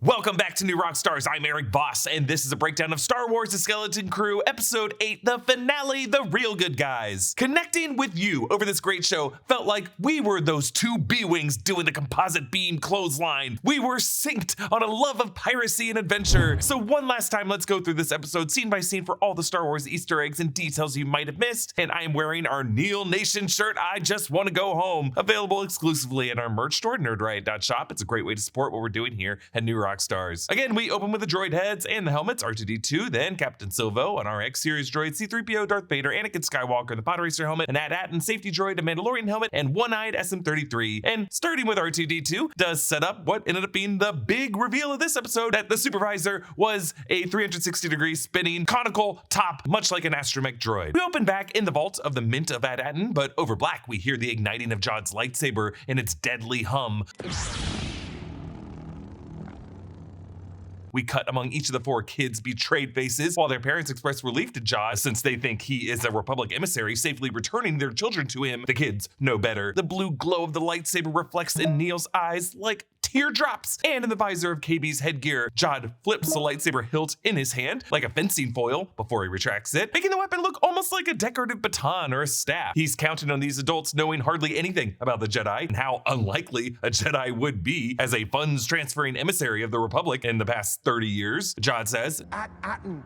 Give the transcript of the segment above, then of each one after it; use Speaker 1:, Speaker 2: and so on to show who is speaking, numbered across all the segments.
Speaker 1: Welcome back to New Rockstars. I'm Erik Voss, and this is a breakdown of Star Wars: The Skeleton Crew, Episode 8, the finale, The Real Good Guys. Connecting with you over this great show felt like we were those two B-Wings doing the composite beam clothesline. We were synced on a love of piracy and adventure. So one last time, let's go through this episode scene by scene for all the Star Wars Easter eggs and details you might have missed. And I am wearing our Neil Nation shirt, I Just Want to Go Home, available exclusively at our merch store, nerdriot.shop. It's a great way to support what we're doing here at New Rockstars. Again, we open with the droid heads and the helmets, R2-D2, then Captain Silvo, an RX-series droid, C-3PO, Darth Vader, Anakin Skywalker, the Podracer helmet, an At-Attin safety droid, a Mandalorian helmet, and one-eyed SM-33. And starting with R2-D2 does set up what ended up being the big reveal of this episode, that the Supervisor was a 360-degree spinning conical top, much like an astromech droid. We open back in the vault of the Mint of At-Attin, but over black we hear the igniting of Jod's lightsaber and its deadly hum. We cut among each of the four kids' betrayed faces, while their parents express relief to Jod since they think he is a Republic emissary safely returning their children to him. The kids know better. The blue glow of the lightsaber reflects in Neil's eyes like teardrops, and in the visor of KB's headgear, Jod flips the lightsaber hilt in his hand like a fencing foil before he retracts it, making the weapon look almost like a decorative baton or a staff. He's counting on these adults knowing hardly anything about the Jedi and how unlikely a Jedi would be as a funds transferring emissary of the Republic in the past 30 years. Jod says,
Speaker 2: At-Attin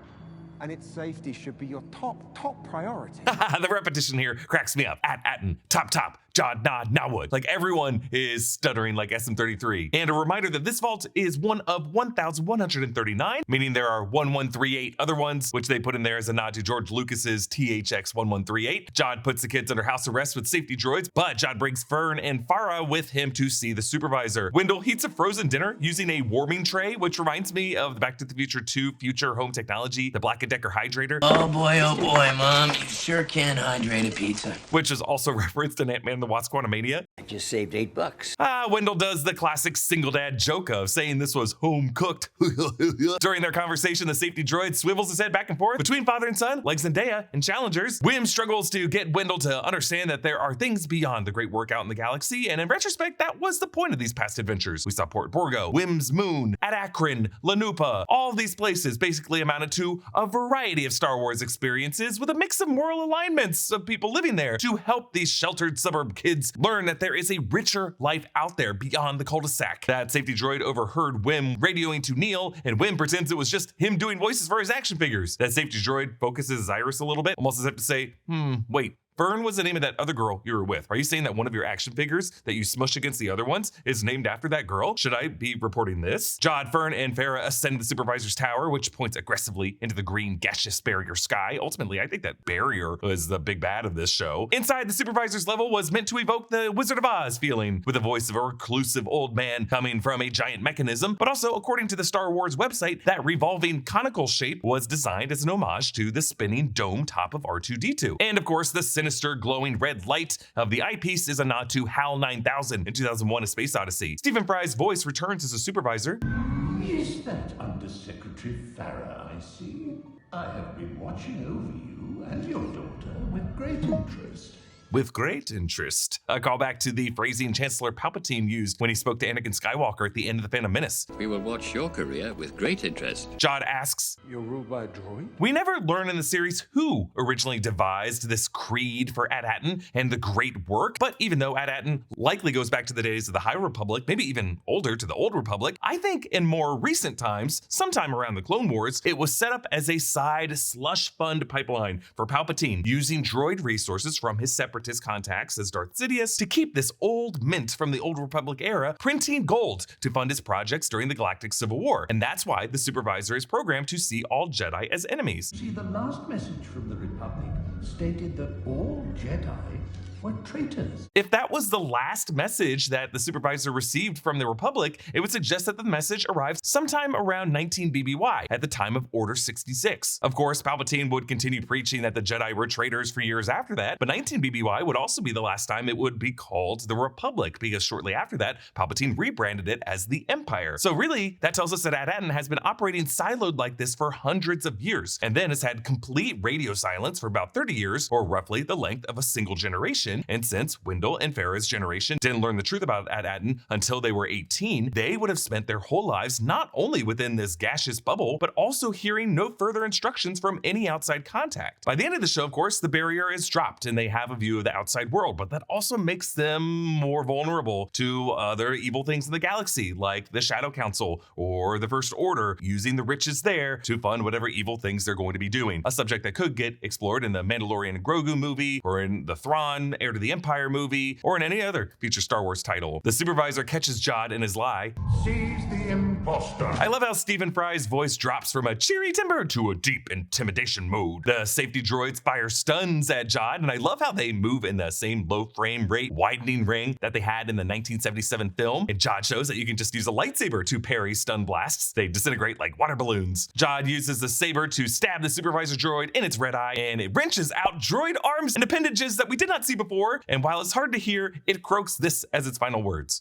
Speaker 2: and its safety should be your top priority.
Speaker 1: The repetition here cracks me up. At-Attin, top, Jod, nah would. Like everyone is stuttering like SM-33. And a reminder that this vault is one of 1,139, meaning there are 1138 other ones, which they put in there as a nod to George Lucas's THX-1138. Jod puts the kids under house arrest with safety droids, but Jod brings Fern and Farah with him to see the Supervisor. Wendell heats a frozen dinner using a warming tray, which reminds me of the Back to the Future 2 future home technology, the Black & Decker hydrator.
Speaker 3: Oh boy, Mom, you sure can hydrate a pizza.
Speaker 1: Which is also referenced in Ant-Man the Wasp: Quantumania.
Speaker 3: I just saved $8.
Speaker 1: Wendell does the classic single dad joke of saying this was home cooked. During their conversation, the safety droid swivels his head back and forth between father and son, like Zendaya and Challengers. Kh'ymm struggles to get Wendell to understand that there are things beyond the great work out in the galaxy, and in retrospect, that was the point of these past adventures. We saw Port Borgo, Kh'ymm's moon, At-Attin, Lanupa. All of these places basically amounted to a variety of Star Wars experiences with a mix of moral alignments of people living there to help these sheltered suburb kids learn that there is a richer life out there beyond the cul-de-sac. That safety droid overheard Kh'ymm radioing to Neil, and Kh'ymm pretends it was just him doing voices for his action figures. That safety droid focuses his iris a little bit, almost as if to say, wait, Fern was the name of that other girl you were with. Are you saying that one of your action figures that you smush against the other ones is named after that girl? Should I be reporting this? Jod, Fern, and Farah ascend the Supervisor's tower, which points aggressively into the green gaseous barrier sky. Ultimately, I think that barrier was the big bad of this show. Inside, the Supervisor's level was meant to evoke the Wizard of Oz feeling, with the voice of a reclusive old man coming from a giant mechanism. But also, according to the Star Wars website, that revolving conical shape was designed as an homage to the spinning dome top of R2-D2. And of course, the sinister glowing red light of the eyepiece is a nod to HAL 9000 in 2001: A Space Odyssey. Stephen Fry's voice returns as a Supervisor.
Speaker 4: Is that Undersecretary Farah I see? I have been watching over you and your daughter with great interest.
Speaker 1: With great interest. A callback to the phrasing Chancellor Palpatine used when he spoke to Anakin Skywalker at the end of The Phantom Menace.
Speaker 5: We will watch your career with great interest.
Speaker 1: Jod asks,
Speaker 2: You're ruled by a droid?
Speaker 1: we never learn in the series who originally devised this creed for At-Attin and the great work, but even though At-Attin likely goes back to the days of the High Republic, maybe even older to the Old Republic, I think in more recent times, sometime around the Clone Wars, it was set up as a side slush fund pipeline for Palpatine, using droid resources from his separatist contacts as Darth Sidious to keep this old mint from the Old Republic era printing gold to fund his projects during the Galactic Civil War. And that's why the Supervisor is programmed to see all Jedi as enemies.
Speaker 4: See, the last message from the Republic stated that all Jedi were traitors.
Speaker 1: If that was the last message that the Supervisor received from the Republic, it would suggest that the message arrived sometime around 19 BBY, at the time of Order 66. Of course, Palpatine would continue preaching that the Jedi were traitors for years after that, but 19 BBY would also be the last time it would be called the Republic, because shortly after that, Palpatine rebranded it as the Empire. So really, that tells us that At-Attin has been operating siloed like this for hundreds of years, and then has had complete radio silence for about 30 years, or roughly the length of a single generation, generation, and since Wendell and Farah's generation didn't learn the truth about At-Attin until they were 18, they would have spent their whole lives not only within this gaseous bubble, but also hearing no further instructions from any outside contact. By the end of the show, of course, the barrier is dropped and they have a view of the outside world, but that also makes them more vulnerable to other evil things in the galaxy, like the Shadow Council or the First Order, using the riches there to fund whatever evil things they're going to be doing. A subject that could get explored in the Mandalorian and Grogu movie, or in the Thrawn Heir to the Empire movie, or in any other future Star Wars title. The supervisor catches Jod in his lie.
Speaker 4: Seize the imposter.
Speaker 1: I love how Stephen Fry's voice drops from a cheery timbre to a deep intimidation mode. The safety droids fire stuns at Jod, and I love how they move in the same low frame rate widening ring that they had in the 1977 film. And Jod shows that you can just use a lightsaber to parry stun blasts. They disintegrate like water balloons. Jod uses the saber to stab the supervisor droid in its red eye, and it wrenches out droid arms and appendages that we did not see before. And while it's hard to hear, it croaks this as its final words.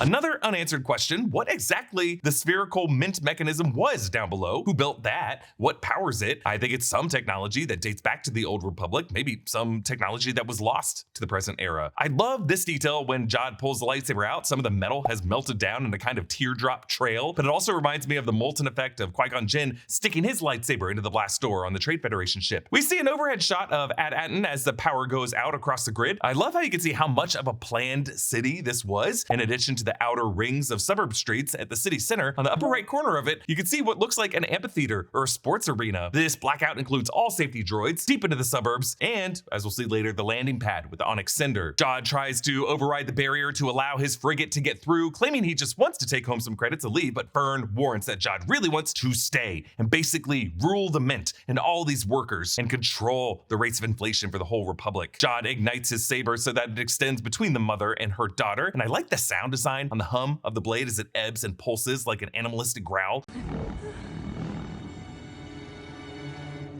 Speaker 1: Another unanswered question, what exactly the spherical mint mechanism was down below? Who built that? What powers it? I think it's some technology that dates back to the Old Republic, maybe some technology that was lost to the present era. I love this detail when Jod pulls the lightsaber out. Some of the metal has melted down in a kind of teardrop trail, but it also reminds me of the molten effect of Qui-Gon Jinn sticking his lightsaber into the blast door on the Trade Federation ship. We see an overhead shot of At-Attin as the power goes out across the grid. I love how you can see how much of a planned city this was, in addition to the outer rings of suburb streets at the city center. On the upper right corner of it, you can see what looks like an amphitheater or a sports arena. This blackout includes all safety droids deep into the suburbs, and, as we'll see later, the landing pad with the Onyx Cinder. Jod tries to override the barrier to allow his frigate to get through, claiming he just wants to take home some credits to leave, but Fern warns that Jod really wants to stay and basically rule the mint and all these workers and control the rates of inflation for the whole Republic. Jod ignites his saber so that it extends between the mother and her daughter, and I like the sound design on the hum of the blade as it ebbs and pulses like an animalistic growl.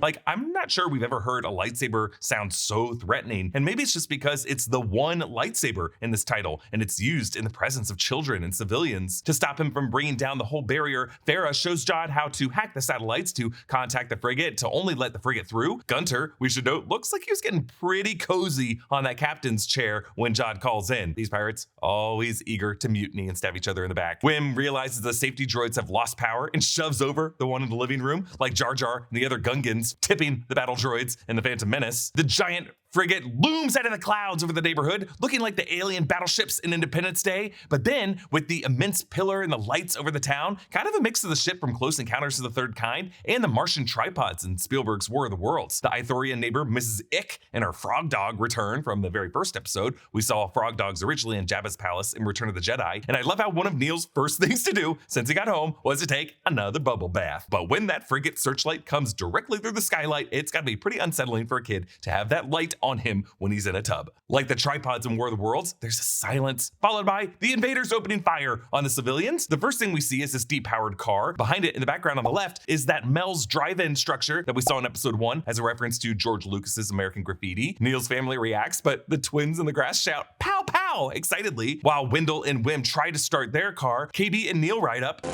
Speaker 1: Like, I'm not sure we've ever heard a lightsaber sound so threatening, and maybe it's just because it's the one lightsaber in this title, and it's used in the presence of children and civilians. To stop him from bringing down the whole barrier, Farah shows Jod how to hack the satellites to contact the frigate to only let the frigate through. Gunter, we should note, looks like he was getting pretty cozy on that captain's chair when Jod calls in. These pirates, always eager to mutiny and stab each other in the back. Kh'ymm realizes the safety droids have lost power and shoves over the one in the living room, like Jar Jar and the other Gungans, tipping the battle droids and the Phantom Menace. The giant frigate looms out of the clouds over the neighborhood, looking like the alien battleships in Independence Day, but then with the immense pillar and the lights over the town, kind of a mix of the ship from Close Encounters of the Third Kind and the Martian tripods in Spielberg's War of the Worlds. The Ithorian neighbor, Mrs. Ick, and her frog dog return from the very first episode. We saw frog dogs originally in Jabba's palace in Return of the Jedi, and I love how one of Neil's first things to do since he got home was to take another bubble bath. But when that frigate searchlight comes directly through the skylight, it's gotta be pretty unsettling for a kid to have that light on him when he's in a tub. Like the tripods in War of the Worlds, there's a silence, followed by the invaders opening fire on the civilians. The first thing we see is this depowered car. Behind it in the background on the left is that Mel's drive-in structure that we saw in episode 1 as a reference to George Lucas's American Graffiti. Neil's family reacts, but the twins in the grass shout, "Pow, pow," excitedly, while Wendell and Kh'ymm try to start their car. KB and Neil ride up.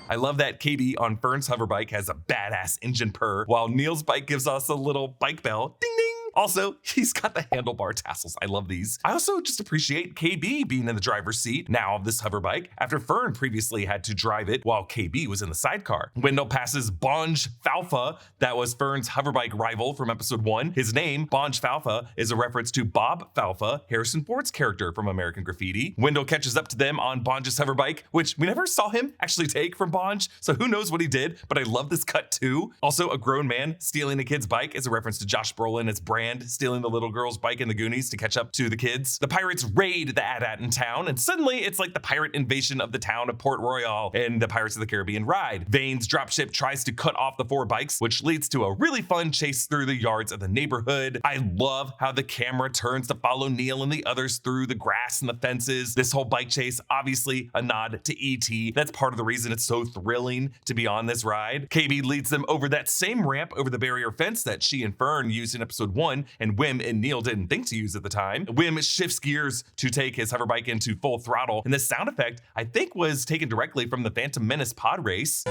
Speaker 1: I love that KB on Fern's hoverbike has a badass engine purr, while Neil's bike gives us a little bike bell. Ding ding! Also, he's got the handlebar tassels. I love these. I also just appreciate KB being in the driver's seat now of this hoverbike after Fern previously had to drive it while KB was in the sidecar. Wendell passes Bonj Falfa, that was Fern's hoverbike rival from episode 1. His name, Bonj Falfa, is a reference to Bob Falfa, Harrison Ford's character from American Graffiti. Wendell catches up to them on Bonj's hoverbike, which we never saw him actually take from Bonj, so who knows what he did, but I love this cut too. Also, a grown man stealing a kid's bike is a reference to Josh Brolin as Brand stealing the little girl's bike in the Goonies to catch up to the kids. The pirates raid the At-Attin town, and suddenly it's like the pirate invasion of the town of Port Royal in the Pirates of the Caribbean ride. Vane's dropship tries to cut off the 4 bikes, which leads to a really fun chase through the yards of the neighborhood. I love how the camera turns to follow Neil and the others through the grass and the fences. This whole bike chase, obviously a nod to E.T. That's part of the reason it's so thrilling to be on this ride. KB leads them over that same ramp over the barrier fence that she and Fern used in episode 1, and Kh'ymm and Neil didn't think to use at the time. Kh'ymm shifts gears to take his hoverbike into full throttle, and this sound effect, I think, was taken directly from the Phantom Menace pod race.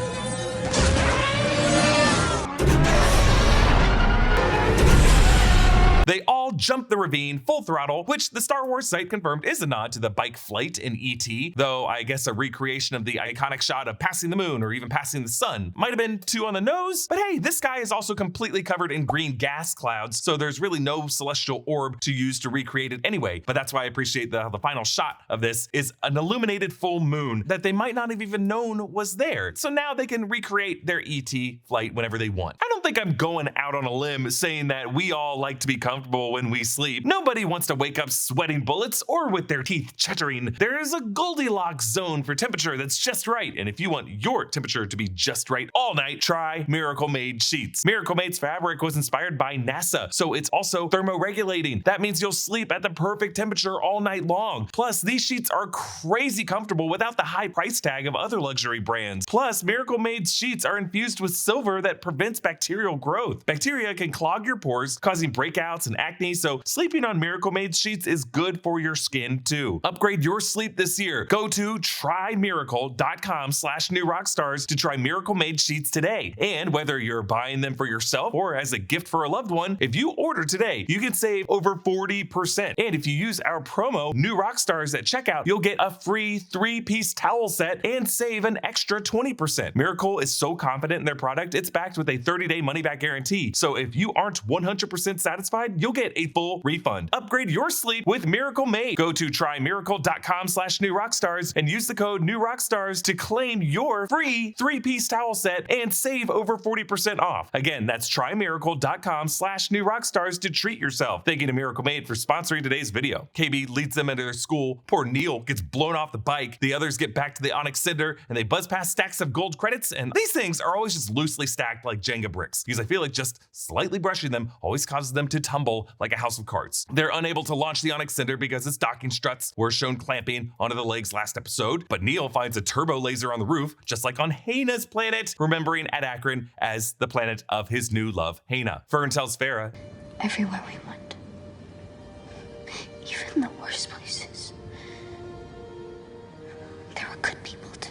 Speaker 1: They all jump the ravine full throttle, which the Star Wars site confirmed is a nod to the bike flight in E.T., though I guess a recreation of the iconic shot of passing the moon or even passing the sun might have been too on the nose. But hey, this guy is also completely covered in green gas clouds, so there's really no celestial orb to use to recreate it anyway. But that's why I appreciate the final shot of this is an illuminated full moon that they might not have even known was there. So now they can recreate their E.T. flight whenever they want. I don't think I'm going out on a limb saying that we all like to be comfortable when we sleep. Nobody wants to wake up sweating bullets or with their teeth chattering. There is a Goldilocks zone for temperature that's just right. And if you want your temperature to be just right all night, try Miracle Made sheets. Miracle Made's fabric was inspired by NASA, so it's also thermoregulating. That means you'll sleep at the perfect temperature all night long. Plus, these sheets are crazy comfortable without the high price tag of other luxury brands. Plus, Miracle Made's sheets are infused with silver that prevents bacterial growth. Bacteria can clog your pores, causing breakouts and acne, so sleeping on Miracle Made sheets is good for your skin too. Upgrade your sleep this year. Go to trymiracle.com/newrockstars to try Miracle Made sheets today. And whether you're buying them for yourself or as a gift for a loved one, if you order today, you can save over 40%. And if you use our promo, New Rockstars, at checkout, you'll get a free 3-piece towel set and save an extra 20%. Miracle is so confident in their product, it's backed with a 30-day money-back guarantee. So if you aren't 100% satisfied, you'll get a full refund. Upgrade your sleep with Miracle Made. Go to trymiracle.com/newrockstars and use the code NEWROCKSTARS to claim your free 3-piece towel set and save over 40% off. Again, that's trymiracle.com/newrockstars to treat yourself. Thank you to Miracle Made for sponsoring today's video. KB leads them into their school. Poor Neil gets blown off the bike. The others get back to the Onyx Cinder and they buzz past stacks of gold credits, and these things are always just loosely stacked like Jenga bricks because I feel like just slightly brushing them always causes them to tumble like a house of cards. They're unable to launch the Onyx Cinder because its docking struts were shown clamping onto the legs last episode, but Neil finds a Turbolaser on the roof, just like on Haina's planet, remembering At-Attin as the planet of his new love, Haina. Fern tells Farah,
Speaker 6: everywhere we went, even the worst places, there were good people too.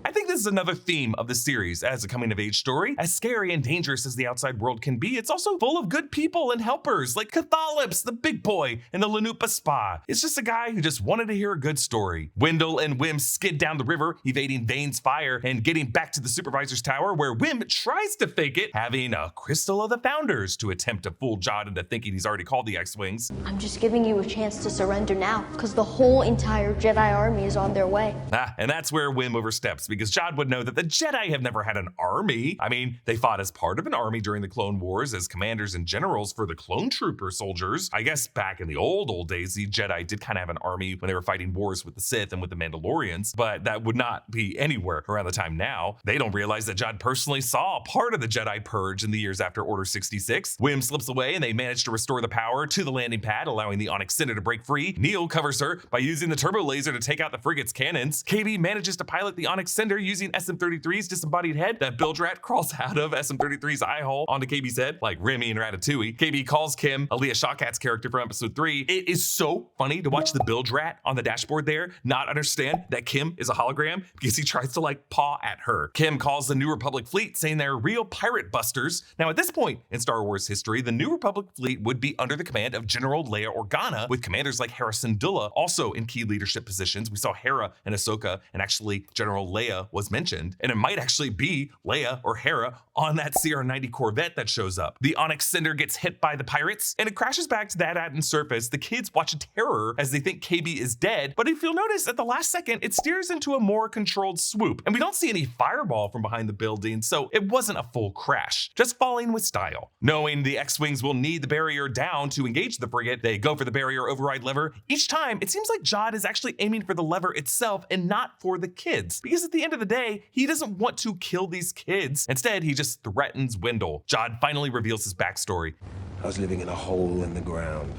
Speaker 1: I think this is another theme of the series. As a coming-of-age story, as scary and dangerous as the outside world can be, it's also full of good people and helpers, like Catholips, the big boy in the Lanupa spa. It's just a guy who just wanted to hear a good story. Wendell and Wim skid down the river, evading Vane's fire and getting back to the supervisor's tower, where Wim tries to fake it, having a crystal of the founders to attempt to fool Jod into thinking he's already called the X-Wings.
Speaker 6: I'm just giving you a chance to surrender now, because the whole entire Jedi army is on their way.
Speaker 1: And that's where Wim oversteps, because Jod would know that the Jedi have never had an army. I mean, they fought as part of an army during the Clone Wars as commanders and generals for the clone trooper soldiers. I guess back in the old days, the Jedi did kind of have an army when they were fighting wars with the Sith and with the Mandalorians, but that would not be anywhere around the time now. They don't realize that Jod personally saw part of the Jedi purge in the years after Order 66. Wim slips away and they manage to restore the power to the landing pad, allowing the Onyx Cinder to break free. Neil covers her by using the Turbolaser to take out the frigate's cannons. KB manages to pilot the Onyx Cinder using SM-33's disembodied head. That bilge rat crawls out of SM-33's eye hole onto KB's head, like Remy and Ratatouille. KB calls Kh'ymm, Aaliyah Shawkat's character from episode 3. It is so funny to watch the bilge rat on the dashboard there not understand that Kh'ymm is a hologram because he tries to like paw at her. Kh'ymm calls the New Republic fleet, saying they're real pirate busters. Now at this point in Star Wars history, the New Republic fleet would be under the command of General Leia Organa, with commanders like Hera Syndulla also in key leadership positions. We saw Hera and Ahsoka, and actually General Leia was mentioned, and it might actually be Leia or Hera on that CR-90 Corvette that shows up. The Onyx Cinder gets hit by the pirates, and it crashes back to the At-Attin surface. The kids watch in terror as they think KB is dead, but if you'll notice, at the last second, it steers into a more controlled swoop, and we don't see any fireball from behind the building, so it wasn't a full crash, just falling with style. Knowing the X-Wings will need the barrier down to engage the frigate, they go for the barrier override lever. Each time, it seems like Jod is actually aiming for the lever itself and not for the kids, because at the end of the day, he doesn't want to kill these kids. Instead, he just threatens Wendell. Jod finally reveals his backstory.
Speaker 2: I was living in a hole in the ground,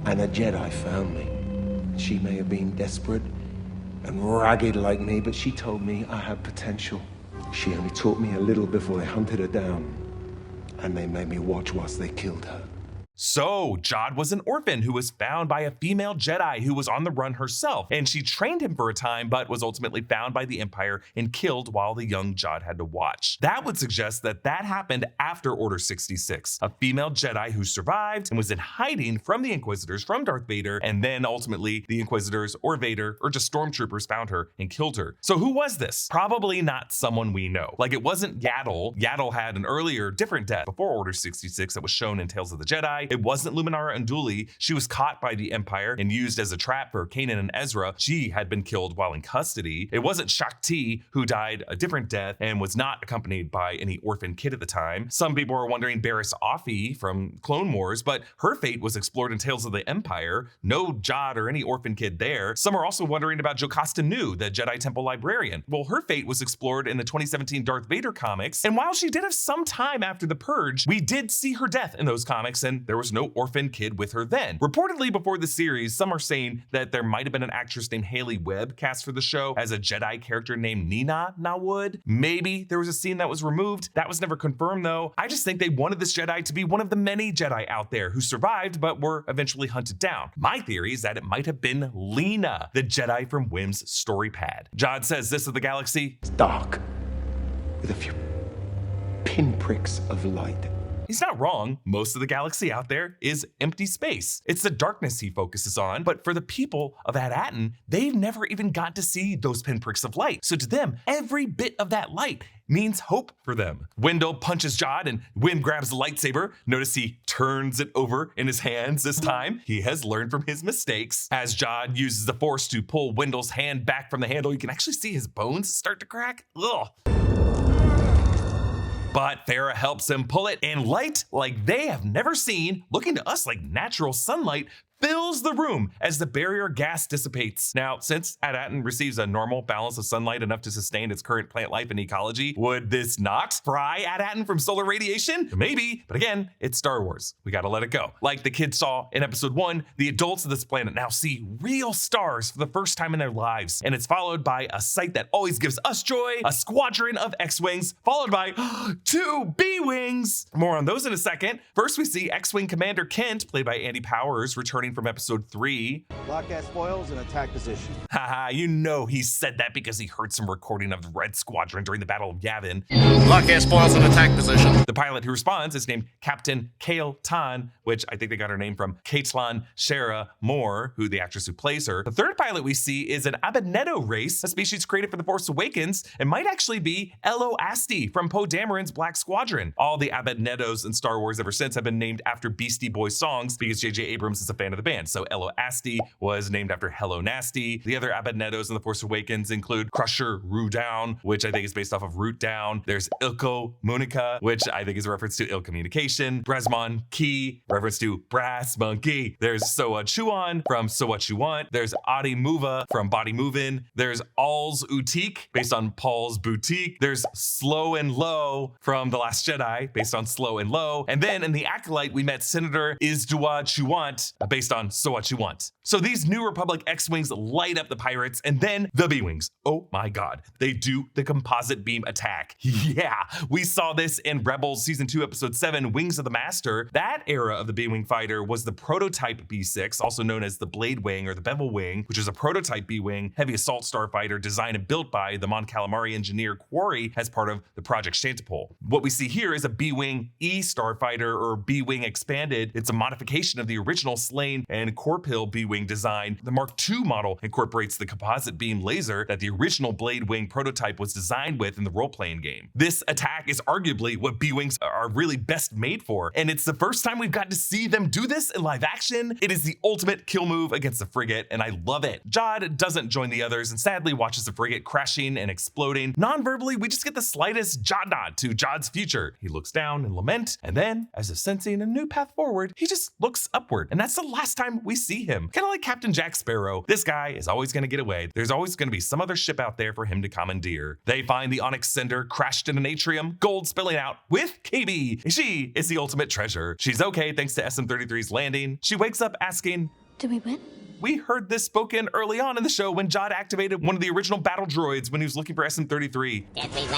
Speaker 2: and a Jedi found me. She may have been desperate and ragged like me, but she told me I had potential. She only taught me a little before they hunted her down, and they made me watch whilst they killed her.
Speaker 1: So Jod was an orphan who was found by a female Jedi who was on the run herself, and she trained him for a time but was ultimately found by the Empire and killed while the young Jod had to watch. That would suggest that happened after Order 66, a female Jedi who survived and was in hiding from the Inquisitors, from Darth Vader, and then ultimately the Inquisitors or Vader or just stormtroopers found her and killed her. So who was this? Probably not someone we know. Like, it wasn't Yaddle. Yaddle had an earlier, different death before Order 66 that was shown in Tales of the Jedi. It wasn't Luminara Unduli. She was caught by the Empire and used as a trap for Kanan and Ezra. She had been killed while in custody. It wasn't Shakti, who died a different death and was not accompanied by any orphan kid at the time. Some people are wondering Barriss Offee from Clone Wars, but her fate was explored in Tales of the Empire. No Jod or any orphan kid there. Some are also wondering about Jocasta Nu, the Jedi Temple librarian. Well, her fate was explored in the 2017 Darth Vader comics, and while she did have some time after the Purge, we did see her death in those comics, and there was no orphan kid with her then. Reportedly before the series, some are saying that there might have been an actress named Haley Webb cast for the show as a Jedi character named Nina Nawood. Maybe there was a scene that was removed. That was never confirmed though. I just think they wanted this Jedi to be one of the many Jedi out there who survived but were eventually hunted down. My theory is that it might have been Lena, the Jedi from Kh'ymm's story pad. Jod says this of the galaxy:
Speaker 2: It's dark, with a few pinpricks of light.
Speaker 1: He's not wrong. Most of the galaxy out there is empty space. It's the darkness he focuses on, but for the people of At-Attin, they've never even got to see those pinpricks of light. So to them, every bit of that light means hope for them. Wendell punches Jod and Kh'ymm grabs the lightsaber. Notice he turns it over in his hands this time. He has learned from his mistakes. As Jod uses the Force to pull Wendell's hand back from the handle, you can actually see his bones start to crack. Ugh. But Farah helps him pull it, and light like they have never seen, looking to us like natural sunlight, fills the room as the barrier gas dissipates. Now, since At-Attin receives a normal balance of sunlight enough to sustain its current plant life and ecology, would this not fry At-Attin from solar radiation? Maybe, but again, it's Star Wars. We gotta let it go. Like the kids saw in episode 1, the adults of this planet now see real stars for the first time in their lives, and it's followed by a sight that always gives us joy, a squadron of X-Wings, followed by 2 B-Wings. More on those in a second. First, we see X-Wing Commander Kent, played by Andy Powers, returning from episode 3.
Speaker 7: Lock ass foils in attack position.
Speaker 1: Haha, you know he said that because he heard some recording of the Red Squadron during the Battle of Yavin.
Speaker 7: Lock ass foils in attack position.
Speaker 1: The pilot who responds is named Captain Kale Tan, which I think they got her name from Caitlin Shara Moore, who the actress who plays her. The third pilot we see is an Abednedo race, a species created for The Force Awakens, and might actually be Elo Asti from Poe Dameron's Black Squadron. All the Abednedos in Star Wars ever since have been named after Beastie Boys songs because J.J. Abrams is a fan of the band. So Elo Asti was named after Hello Nasty. The other Abednedos in The Force Awakens include Crusher Rudown, which I think is based off of Root Down. There's Ilko Munica, which I think is a reference to ill communication. Bresmon Key, reference to Brass Monkey. There's Soa Chuan from So What You Want. There's Adi Muva from Body Movin'. There's All's Utique, based on Paul's Boutique. There's Slow and Low from The Last Jedi, based on Slow and Low. And then in The Acolyte, we met Senator Izdua Chuant, based on So What You Want. So these New Republic X-Wings light up the pirates, and then the B-Wings. Oh my God, they do the composite beam attack. Yeah, we saw this in Rebels Season 2, Episode 7, Wings of the Master. That era of the B-Wing fighter was the prototype B6, also known as the Blade Wing or the Bevel Wing, which is a prototype B-Wing, heavy assault starfighter designed and built by the Mon Calamari engineer Quarry as part of the Project Shantipole. What we see here is a B-Wing E starfighter or B-Wing expanded. It's a modification of the original Slane and Corpil B-Wing design. The Mark II model incorporates the composite beam laser that the original Blade Wing prototype was designed with in the role-playing game. This attack is arguably what B-Wings are really best made for, and it's the first time we've gotten to see them do this in live action. It is the ultimate kill move against the frigate, and I love it. Jod doesn't join the others and sadly watches the frigate crashing and exploding. Non-verbally, we just get the slightest Jod nod to Jod's future. He looks down in lament, and then, as if sensing a new path forward, he just looks upward, and that's the last time we see him. Kind of like Captain Jack Sparrow. This guy is always going to get away. There's always going to be some other ship out there for him to commandeer. They find the Onyx Cinder crashed in an atrium, gold spilling out with KB. She is the ultimate treasure. She's okay thanks to SM-33's landing. She wakes up asking,
Speaker 6: Did we win?
Speaker 1: we heard this spoken early on in the show when Jod activated one of the original battle droids when he was looking for SM-33.
Speaker 8: Did we win?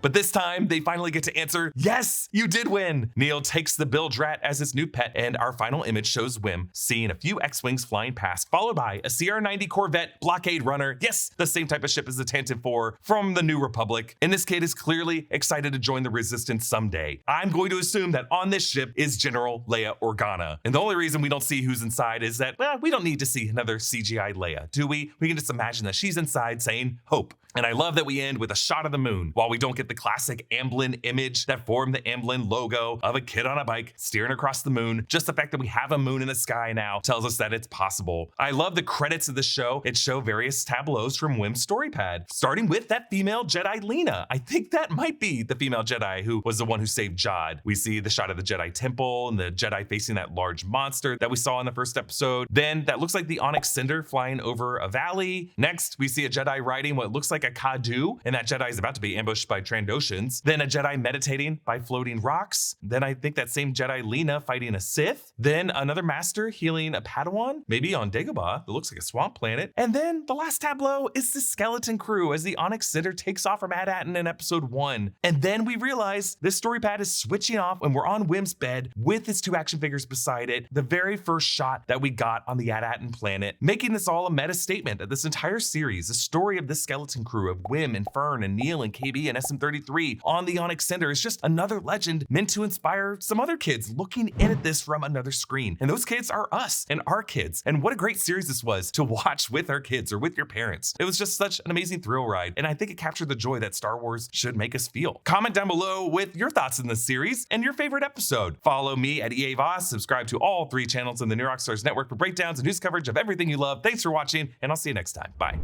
Speaker 1: But this time, they finally get to answer, yes, you did win. Neil takes the bilge rat as his new pet, and our final image shows Kh'ymm seeing a few X-Wings flying past, followed by a CR-90 Corvette blockade runner. Yes, the same type of ship as the Tantive 4 from the New Republic. And this kid is clearly excited to join the Resistance someday. I'm going to assume that on this ship is General Leia Organa. And the only reason we don't see who's inside is that, well, we don't need to see another CGI Leia, do we? We can just imagine that she's inside saying, hope. And I love that we end with a shot of the moon. While we don't get the classic Amblin image that formed the Amblin logo of a kid on a bike steering across the moon, just the fact that we have a moon in the sky now tells us that it's possible. I love the credits of the show. It show various tableaus from Kh'ymm's storypad, starting with that female Jedi Lena. I think that might be the female Jedi who was the one who saved Jod. We see the shot of the Jedi Temple and the Jedi facing that large monster that we saw in the first episode. Then that looks like the Onyx Cinder flying over a valley. Next, we see a Jedi riding what looks like a Kadu, and that Jedi is about to be ambushed by Trandoshans. Then a Jedi meditating by floating rocks. Then I think that same Jedi Lena fighting a Sith. Then another master healing a Padawan, maybe on Dagobah, that looks like a swamp planet. And then the last tableau is the skeleton crew as the Onyx Cinder takes off from At-Attin in episode 1. And then we realize this story pad is switching off when we're on Kh'ymm's bed with his two action figures beside it, the very first shot that we got on the At-Attin planet, making this all a meta statement that this entire series, the story of this skeleton crew of Kh'ymm and Fern and Neil and KB and SM33 on the Onyx Cinder is just another legend meant to inspire some other kids looking in at this from another screen. And those kids are us and our kids. And what a great series this was to watch with our kids or with your parents. It was just such an amazing thrill ride. And I think it captured the joy that Star Wars should make us feel. Comment down below with your thoughts in this series and your favorite episode. Follow me at EA Voss, subscribe to all 3 channels in the New Rockstars network for breakdowns and news coverage of everything you love. Thanks for watching, and I'll see you next time. Bye.